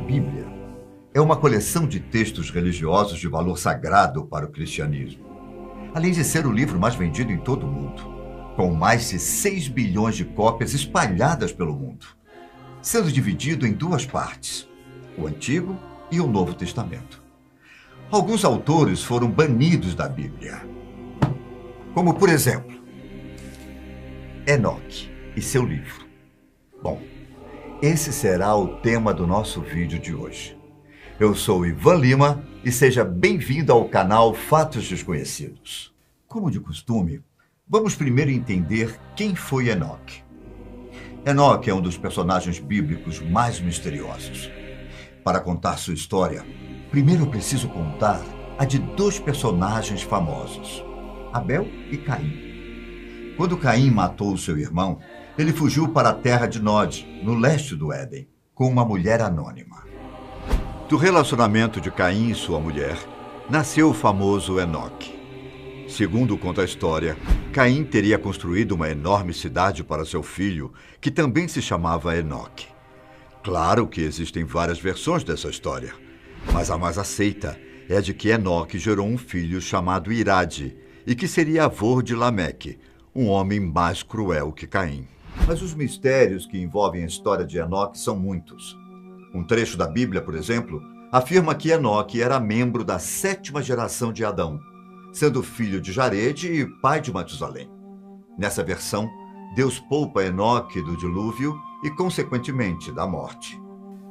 Bíblia é uma coleção de textos religiosos de valor sagrado para o cristianismo, além de ser o livro mais vendido em todo o mundo, com mais de 6 bilhões de cópias espalhadas pelo mundo, sendo dividido em duas partes, o Antigo e o Novo Testamento. Alguns autores foram banidos da Bíblia, como, por exemplo, Enoque e seu livro. Bom, esse será o tema do nosso vídeo de hoje. Eu sou Ivan Lima e seja bem-vindo ao canal Fatos Desconhecidos. Como de costume, vamos primeiro entender quem foi Enoque. Enoque é um dos personagens bíblicos mais misteriosos. Para contar sua história, primeiro eu preciso contar a de dois personagens famosos, Abel e Caim. Quando Caim matou seu irmão, ele fugiu para a terra de Nod, no leste do Éden, com uma mulher anônima. Do relacionamento de Caim e sua mulher, nasceu o famoso Enoque. Segundo conta a história, Caim teria construído uma enorme cidade para seu filho, que também se chamava Enoque. Claro que existem várias versões dessa história, mas a mais aceita é a de que Enoque gerou um filho chamado Irade, e que seria avô de Lameque, um homem mais cruel que Caim. Mas os mistérios que envolvem a história de Enoque são muitos. Um trecho da Bíblia, por exemplo, afirma que Enoque era membro da 7ª geração de Adão, sendo filho de Jarede e pai de Matusalém. Nessa versão, Deus poupa Enoque do dilúvio e, consequentemente, da morte.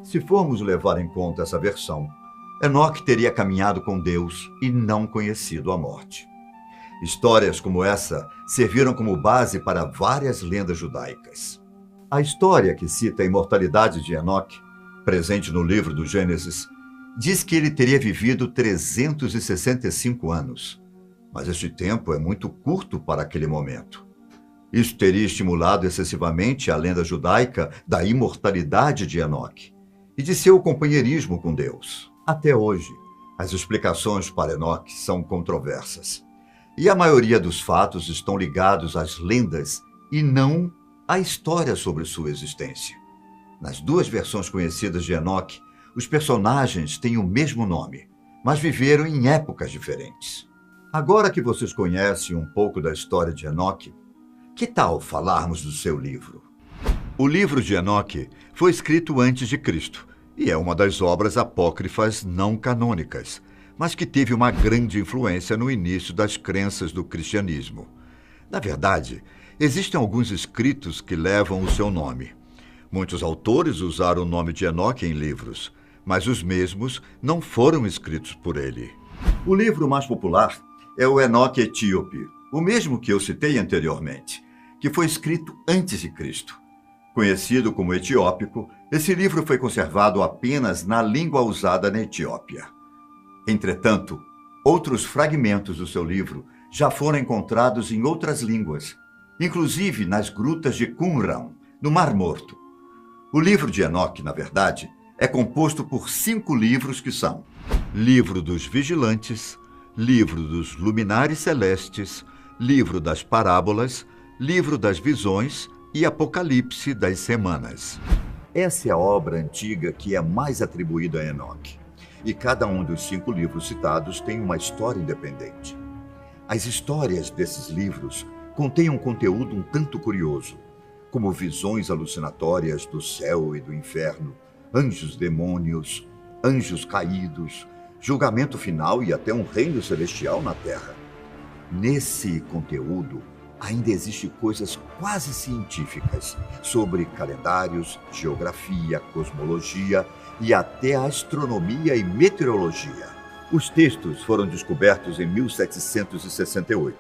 Se formos levar em conta essa versão, Enoque teria caminhado com Deus e não conhecido a morte. Histórias como essa serviram como base para várias lendas judaicas. A história que cita a imortalidade de Enoque, presente no livro do Gênesis, diz que ele teria vivido 365 anos. Mas este tempo é muito curto para aquele momento. Isso teria estimulado excessivamente a lenda judaica da imortalidade de Enoque e de seu companheirismo com Deus. Até hoje, as explicações para Enoque são controversas. E a maioria dos fatos estão ligados às lendas e não à história sobre sua existência. Nas duas versões conhecidas de Enoque, os personagens têm o mesmo nome, mas viveram em épocas diferentes. Agora que vocês conhecem um pouco da história de Enoque, que tal falarmos do seu livro? O livro de Enoque foi escrito antes de Cristo e é uma das obras apócrifas não canônicas, mas que teve uma grande influência no início das crenças do cristianismo. Na verdade, existem alguns escritos que levam o seu nome. Muitos autores usaram o nome de Enoque em livros, mas os mesmos não foram escritos por ele. O livro mais popular é o Enoque Etíope, o mesmo que eu citei anteriormente, que foi escrito antes de Cristo. Conhecido como etiópico, esse livro foi conservado apenas na língua usada na Etiópia. Entretanto, outros fragmentos do seu livro já foram encontrados em outras línguas, inclusive nas grutas de Qumran, no Mar Morto. O livro de Enoque, na verdade, é composto por 5 livros que são Livro dos Vigilantes, Livro dos Luminares Celestes, Livro das Parábolas, Livro das Visões e Apocalipse das Semanas. Essa é a obra antiga que é mais atribuída a Enoque. E cada um dos 5 livros citados tem uma história independente. As histórias desses livros contêm um conteúdo um tanto curioso, como visões alucinatórias do céu e do inferno, anjos demônios, anjos caídos, julgamento final e até um reino celestial na terra. Nesse conteúdo, ainda existem coisas quase científicas sobre calendários, geografia, cosmologia e até astronomia e meteorologia. Os textos foram descobertos em 1768,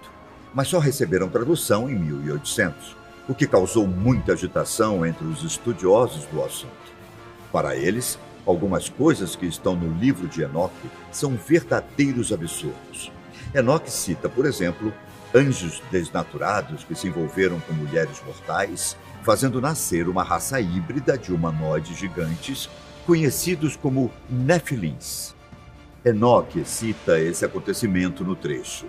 mas só receberam tradução em 1800, o que causou muita agitação entre os estudiosos do assunto. Para eles, algumas coisas que estão no livro de Enoque são verdadeiros absurdos. Enoque cita, por exemplo, anjos desnaturados que se envolveram com mulheres mortais, fazendo nascer uma raça híbrida de humanoides gigantes conhecidos como Nefilins. Enoque cita esse acontecimento no trecho.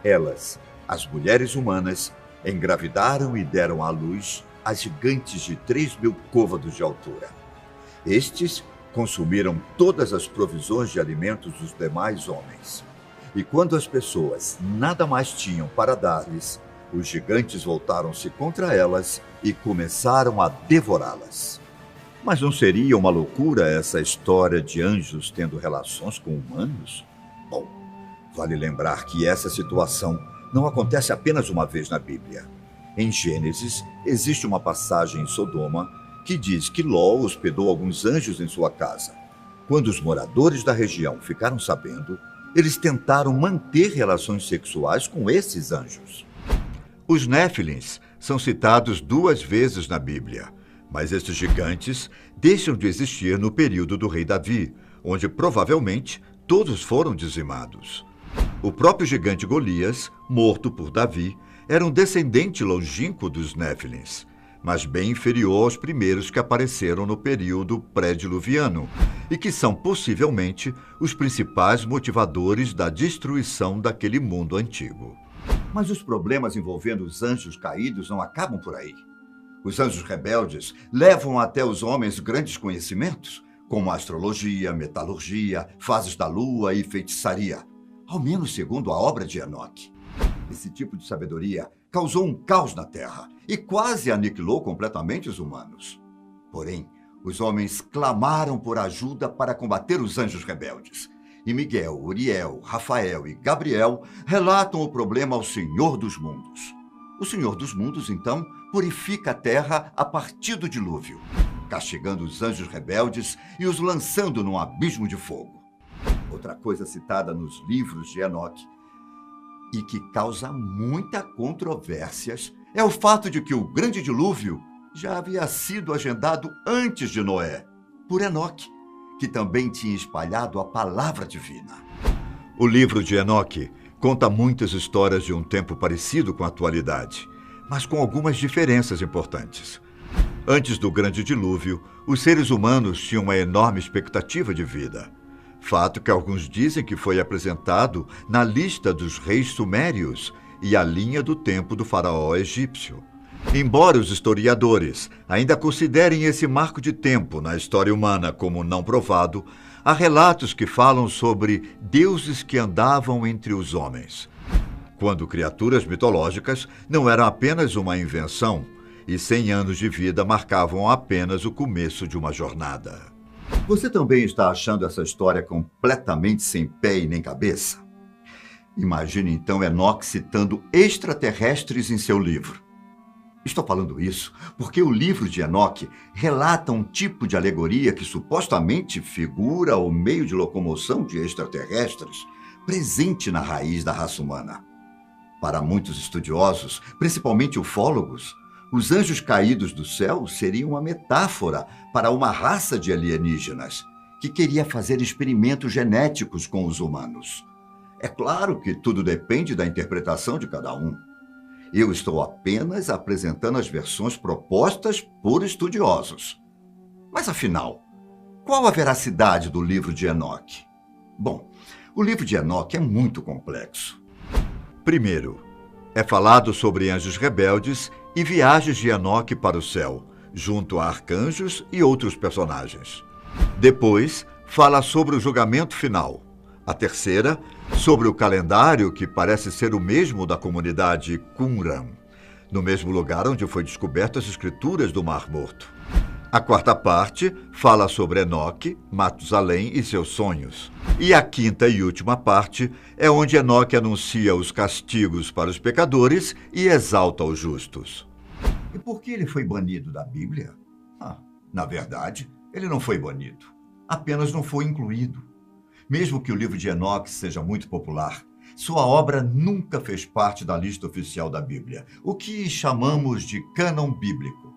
Elas, as mulheres humanas, engravidaram e deram à luz a gigantes de 3.000 côvados de altura. Estes consumiram todas as provisões de alimentos dos demais homens. E quando as pessoas nada mais tinham para dar-lhes, os gigantes voltaram-se contra elas e começaram a devorá-las. Mas não seria uma loucura essa história de anjos tendo relações com humanos? Bom, vale lembrar que essa situação não acontece apenas uma vez na Bíblia. Em Gênesis, existe uma passagem em Sodoma que diz que Ló hospedou alguns anjos em sua casa. Quando os moradores da região ficaram sabendo, eles tentaram manter relações sexuais com esses anjos. Os Néfilins são citados 2 vezes na Bíblia, mas esses gigantes deixam de existir no período do rei Davi, onde provavelmente todos foram dizimados. O próprio gigante Golias, morto por Davi, era um descendente longínquo dos Néfilins, mas bem inferior aos primeiros que apareceram no período pré-diluviano e que são possivelmente os principais motivadores da destruição daquele mundo antigo. Mas os problemas envolvendo os anjos caídos não acabam por aí. Os anjos rebeldes levam até os homens grandes conhecimentos, como astrologia, metalurgia, fases da lua e feitiçaria, ao menos segundo a obra de Enoque. Esse tipo de sabedoria causou um caos na Terra e quase aniquilou completamente os humanos. Porém, os homens clamaram por ajuda para combater os anjos rebeldes. E Miguel, Uriel, Rafael e Gabriel relatam o problema ao Senhor dos Mundos. O Senhor dos Mundos, então, purifica a Terra a partir do dilúvio, castigando os anjos rebeldes e os lançando num abismo de fogo. Outra coisa citada nos livros de Enoque e que causa muita controvérsias é o fato de que o grande dilúvio já havia sido agendado antes de Noé, por Enoque, que também tinha espalhado a palavra divina. O livro de Enoque conta muitas histórias de um tempo parecido com a atualidade, mas com algumas diferenças importantes. Antes do grande dilúvio, os seres humanos tinham uma enorme expectativa de vida. Fato que alguns dizem que foi apresentado na lista dos reis sumérios e a linha do tempo do faraó egípcio. Embora os historiadores ainda considerem esse marco de tempo na história humana como não provado, há relatos que falam sobre deuses que andavam entre os homens, quando criaturas mitológicas não eram apenas uma invenção e 100 anos de vida marcavam apenas o começo de uma jornada. Você também está achando essa história completamente sem pé e nem cabeça? Imagine então Enoque citando extraterrestres em seu livro. Estou falando isso porque o livro de Enoque relata um tipo de alegoria que supostamente figura o meio de locomoção de extraterrestres presente na raiz da raça humana. Para muitos estudiosos, principalmente ufólogos, os anjos caídos do céu seriam uma metáfora para uma raça de alienígenas que queria fazer experimentos genéticos com os humanos. É claro que tudo depende da interpretação de cada um. Eu estou apenas apresentando as versões propostas por estudiosos. Mas afinal, qual a veracidade do livro de Enoque? Bom, o livro de Enoque é muito complexo. Primeiro, é falado sobre anjos rebeldes e viagens de Enoque para o céu, junto a arcanjos e outros personagens. Depois, fala sobre o julgamento final. A terceira, sobre o calendário que parece ser o mesmo da comunidade Qumran, no mesmo lugar onde foi descobertas as escrituras do Mar Morto. A quarta parte fala sobre Enoque, Matusalém e seus sonhos. E a quinta e última parte é onde Enoque anuncia os castigos para os pecadores e exalta os justos. E por que ele foi banido da Bíblia? Na verdade, ele não foi banido. Apenas não foi incluído. Mesmo que o livro de Enoque seja muito popular, sua obra nunca fez parte da lista oficial da Bíblia, o que chamamos de cânon bíblico.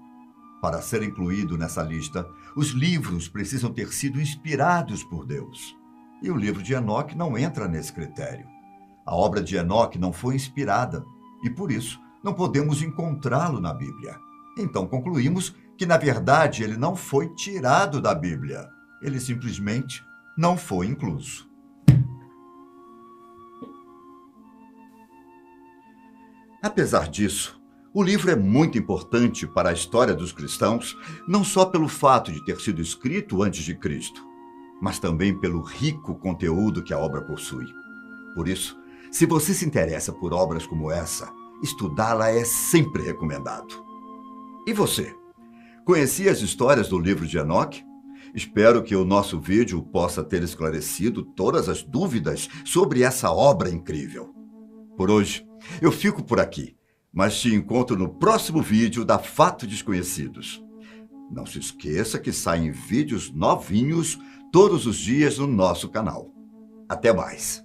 Para ser incluído nessa lista, os livros precisam ter sido inspirados por Deus. E o livro de Enoque não entra nesse critério. A obra de Enoque não foi inspirada e, por isso, não podemos encontrá-lo na Bíblia. Então concluímos que, na verdade, ele não foi tirado da Bíblia. Ele simplesmente não foi incluso. Apesar disso, O livro é muito importante para a história dos cristãos, não só pelo fato de ter sido escrito antes de Cristo, mas também pelo rico conteúdo que a obra possui. Por isso, se você se interessa por obras como essa, estudá-la é sempre recomendado. E você? Conhecia as histórias do livro de Enoque? Espero que o nosso vídeo possa ter esclarecido todas as dúvidas sobre essa obra incrível. Por hoje, eu fico por aqui, mas te encontro no próximo vídeo da Fatos Desconhecidos. Não se esqueça que saem vídeos novinhos todos os dias no nosso canal. Até mais!